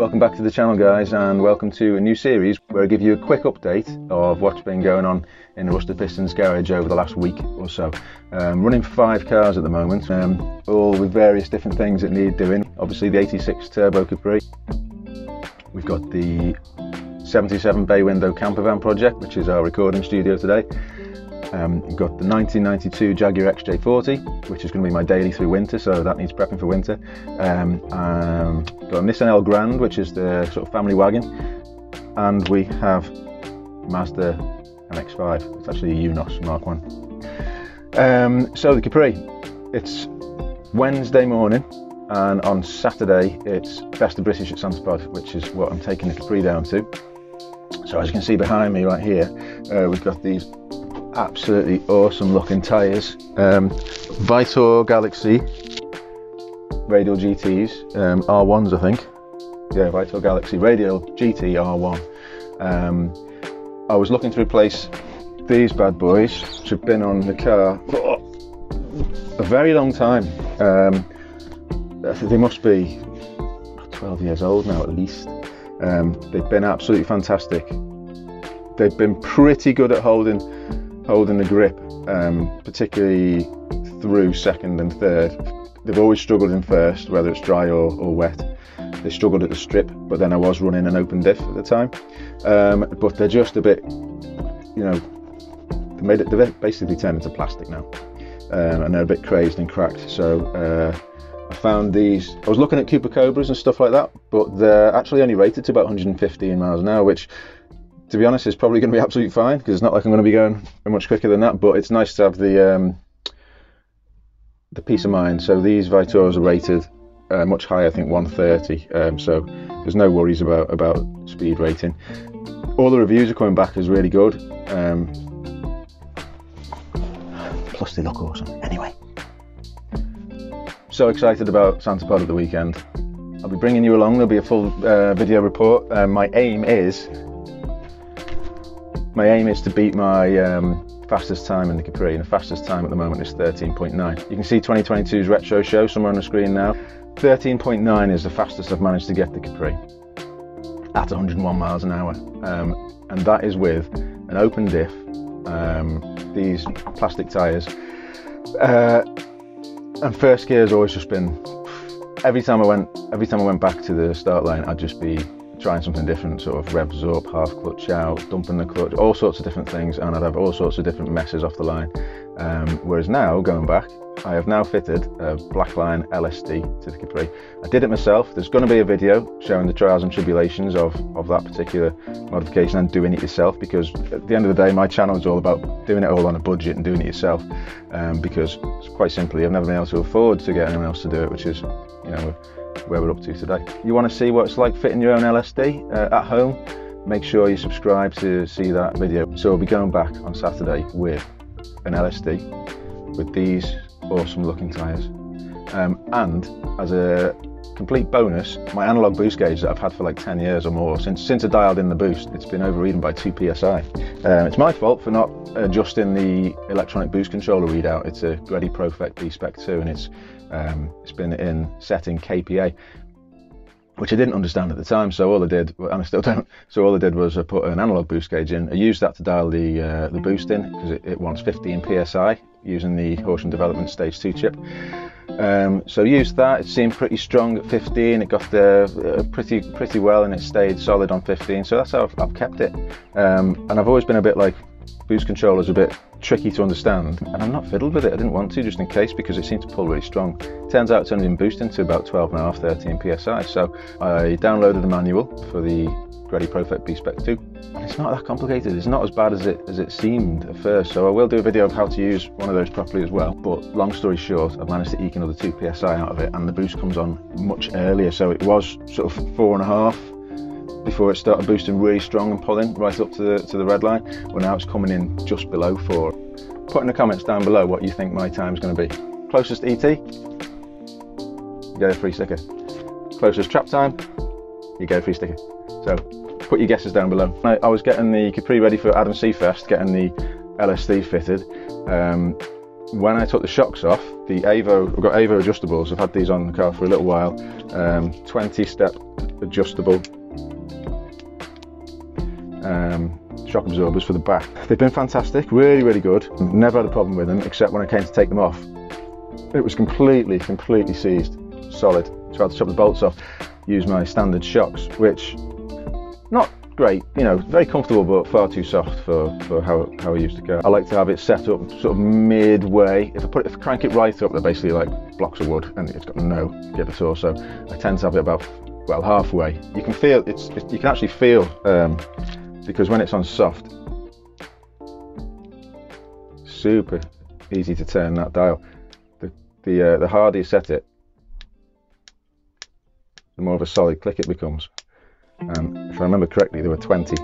Welcome back to the channel, guys, and welcome to a new series where I give you a quick update of what's been going on in the Rusted Pistons garage over the last week or so. Running 5 cars at the moment, all with various different things that need doing. Obviously the 86 Turbo Capri. We've got the 77 bay window camper van project, which is our recording studio today. We've got the 1992 Jaguar XJ40, which is going to be my daily through winter, so that needs prepping for winter. Got a NISSAN L Grand, which is the sort of family wagon, and we have Mazda MX-5. It's actually a UNOS Mark 1. So the Capri, it's Wednesday morning, and on Saturday it's Best of British at Santa Pod, which is what I'm taking the Capri down to. So as you can see behind me right here, we've got these absolutely awesome looking tyres, Vitor Galaxy Radial GTs, R1s I think. Yeah, Vitor Galaxy Radial GT R1. I was looking to replace these bad boys, which have been on the car for a very long time. They must be 12 years old now at least. They've been absolutely fantastic. They've been pretty good at holding the grip, particularly through second and third. They've always struggled in first, whether it's dry or wet. They struggled at the strip, but then I was running an open diff at the time. But they're just a bit, you know, they've basically turned into plastic now, and they're a bit crazed and cracked. So I found these. I was looking at Cooper Cobras and stuff like that, but they're actually only rated to about 115 miles an hour, which, to be honest, is probably going to be absolutely fine, because it's not like I'm going to be going much quicker than that. But it's nice to have the peace of mind. So these Vitors are rated much higher, I think 130. So there's no worries about speed rating. All the reviews are coming back as really good. Plus they look awesome. Anyway, so excited about Santa Pod at the weekend. I'll be bringing you along. There'll be a full video report. My aim is to beat my fastest time in the Capri, and the fastest time at the moment is 13.9. You can see 2022's retro show somewhere on the screen now. 13.9 is the fastest I've managed to get the Capri at 101 miles an hour, and that is with an open diff, these plastic tyres, and first gear has always just been, every time I went back to the start line, I'd just be trying something different, sort of revs up, half clutch out, dumping the clutch, all sorts of different things, and I'd have all sorts of different messes off the line. Whereas now, going back, I have now fitted a Blackline LSD to the Capri. I did it myself. There's going to be a video showing the trials and tribulations of that particular modification and doing it yourself, because at the end of the day, my channel is all about doing it all on a budget and doing it yourself, because quite simply, I've never been able to afford to get anyone else to do it, which is, you know, where we're up to today. You want to see what it's like fitting your own LSD at home? Make sure you subscribe to see that video. So we'll be going back on Saturday with an LSD with these awesome looking tyres, and as a complete bonus, my analog boost gauge that I've had for like 10 years or more, since I dialed in the boost, it's been overridden by 2 psi. It's my fault for not adjusting the electronic boost controller readout. It's a Gredi ProFect B-Spec 2, and it's been set in KPA, which I didn't understand at the time. So all I did, and I still don't, so all I did was I put an analog boost gauge in. I used that to dial the boost in, because it wants 15 psi using the Horsham Development Stage 2 chip. So used that. It seemed pretty strong at 15. It got there pretty well, and it stayed solid on 15. So that's how I've kept it. And I've always been a bit like, boost controller's a bit tricky to understand, and I'm not fiddled with it. I didn't want to, just in case, because it seemed to pull really strong. Turns out it's only been boosting to about 12.5, 13 psi. So I downloaded the manual for the Gredi ProFect B-Spec 2, and it's not that complicated. It's not as bad as it seemed at first. So I will do a video of how to use one of those properly as well. But long story short, I've managed to eke another 2 psi out of it, and the boost comes on much earlier. So it was sort of 4.5 before it started boosting really strong and pulling right up to the red line. Well, now it's coming in just below 4. Put in the comments down below what you think my time's going to be. Closest ET, you get a free sticker. Closest trap time, you get a free sticker. So put your guesses down below. I was getting the Capri ready for Adam Seafest, getting the LSD fitted. When I took the shocks off, the Avo, I've got Avo adjustables, I've had these on the car for a little while, 20 step adjustable shock absorbers for the back. They've been fantastic, really, really good. Never had a problem with them, except when I came to take them off. It was completely seized, solid. Tried to chop the bolts off, use my standard shocks, which, not great, you know, very comfortable, but far too soft for how I used to go. I like to have it set up sort of midway. If I crank it right up, they're basically like blocks of wood, and it's got no give at all. So I tend to have it about, well, halfway. You can feel you can actually feel, because when it's on soft, super easy to turn that dial. The harder you set it, the more of a solid click it becomes. If I remember correctly, there were 20.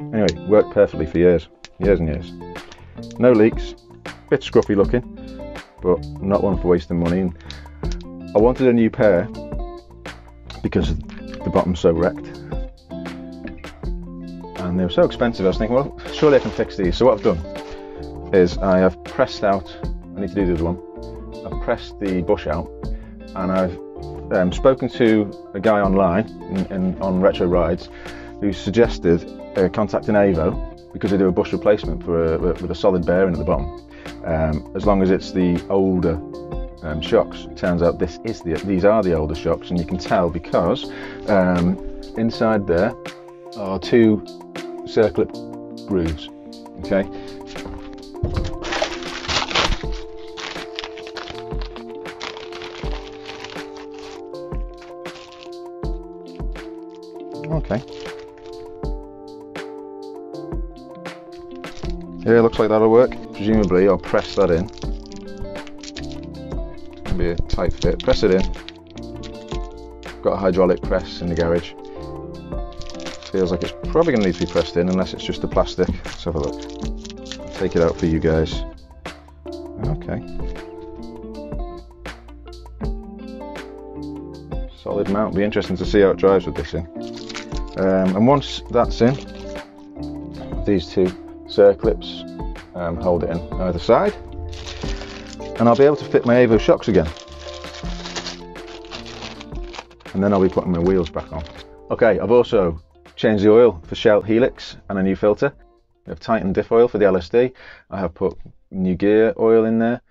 Anyway, worked perfectly for years and years. No leaks, bit scruffy looking, but not one for wasting money. And I wanted a new pair because the bottom's so wrecked. And they were so expensive, I was thinking, well, surely I can fix these. So what I've done is I have pressed out, I need to do the other one, I've pressed the bush out, and I've spoken to a guy online on Retro Rides who suggested contacting Avo, because they do a bush replacement with a solid bearing at the bottom, as long as it's the older shocks. It turns out these are the older shocks, and you can tell because inside there are 2 circlip grooves. Okay. Okay. Yeah, looks like that'll work. Presumably I'll press that in. It'll be a tight fit. Press it in. Got a hydraulic press in the garage. Feels like it's probably going to need to be pressed in, unless it's just the plastic. Let's have a look. I'll take it out for you guys. Okay. Solid mount. Be interesting to see how it drives with this in. And once that's in, these 2 circlips hold it in either side, and I'll be able to fit my Avo shocks again. And then I'll be putting my wheels back on. Okay, I've also changed the oil for Shell Helix and a new filter. I've tightened diff oil for the LSD. I have put new gear oil in there.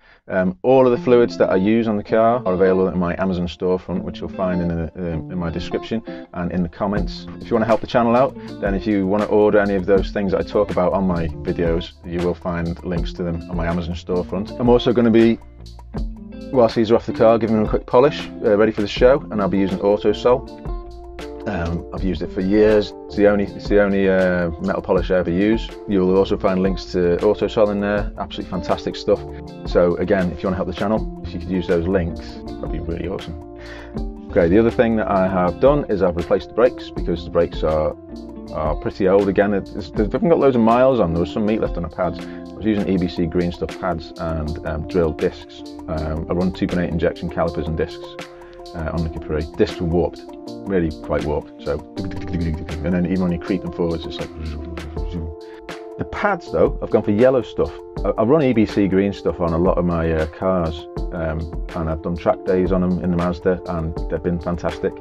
All of the fluids that I use on the car are available in my Amazon storefront, which you'll find in my description and in the comments. If you want to help the channel out, then if you want to order any of those things that I talk about on my videos, you will find links to them on my Amazon storefront. I'm also going to be, whilst these are off the car, giving them a quick polish, ready for the show, and I'll be using Autosol. I've used it for years. It's the only metal polish I ever use. You'll also find links to Autosol in there. Absolutely fantastic stuff. So again, if you want to help the channel, if you could use those links, that'd be really awesome. Okay, the other thing that I have done is I've replaced the brakes, because the brakes are pretty old again. They haven't got loads of miles on. There was some meat left on the pads. I was using EBC green stuff pads and drilled discs. I run 2.8 injection calipers and discs on the Capri. Discs were warped, really quite warped. So, and then even when you creep them forwards, it's like. The pads though, I've gone for yellow stuff. I run EBC green stuff on a lot of my cars, and I've done track days on them in the Mazda, and they've been fantastic.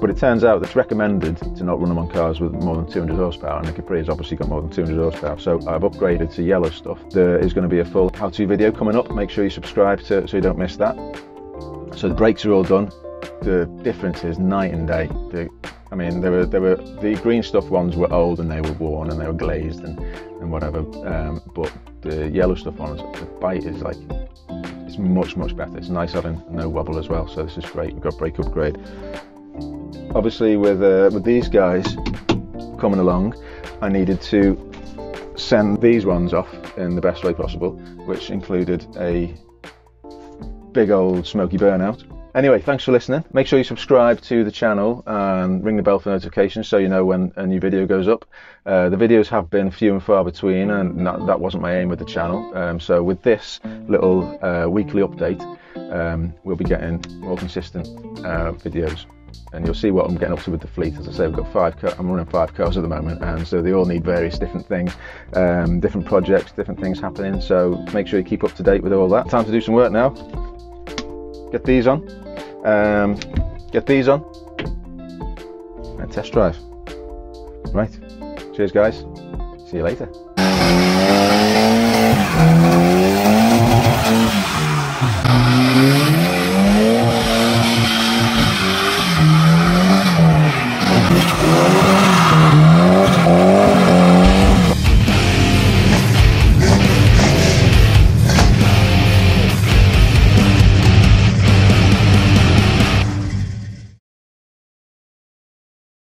But it turns out it's recommended to not run them on cars with more than 200 horsepower, and the Capri has obviously got more than 200 horsepower, so I've upgraded to yellow stuff. There is going to be a full how-to video coming up. Make sure you subscribe so you don't miss that. So the brakes are all done. The difference is night and day. I mean, the green stuff ones were old and they were worn and they were glazed and whatever. But the yellow stuff ones, the bite is like, it's much better. It's nice having no wobble as well. So this is great. We've got brake upgrade. Obviously, with these guys coming along, I needed to send these ones off in the best way possible, which included a big old smoky burnout. Anyway, thanks for listening. Make sure you subscribe to the channel and ring the bell for notifications so you know when a new video goes up. The videos have been few and far between, and that wasn't my aim with the channel. So with this little weekly update, we'll be getting more consistent videos. And you'll see what I'm getting up to with the fleet. As I say, I'm running 5 cars at the moment, and so they all need various different things, different projects, different things happening. So make sure you keep up to date with all that. Time to do some work now. Get these on. get these on and test drive. Right, cheers guys, see you later.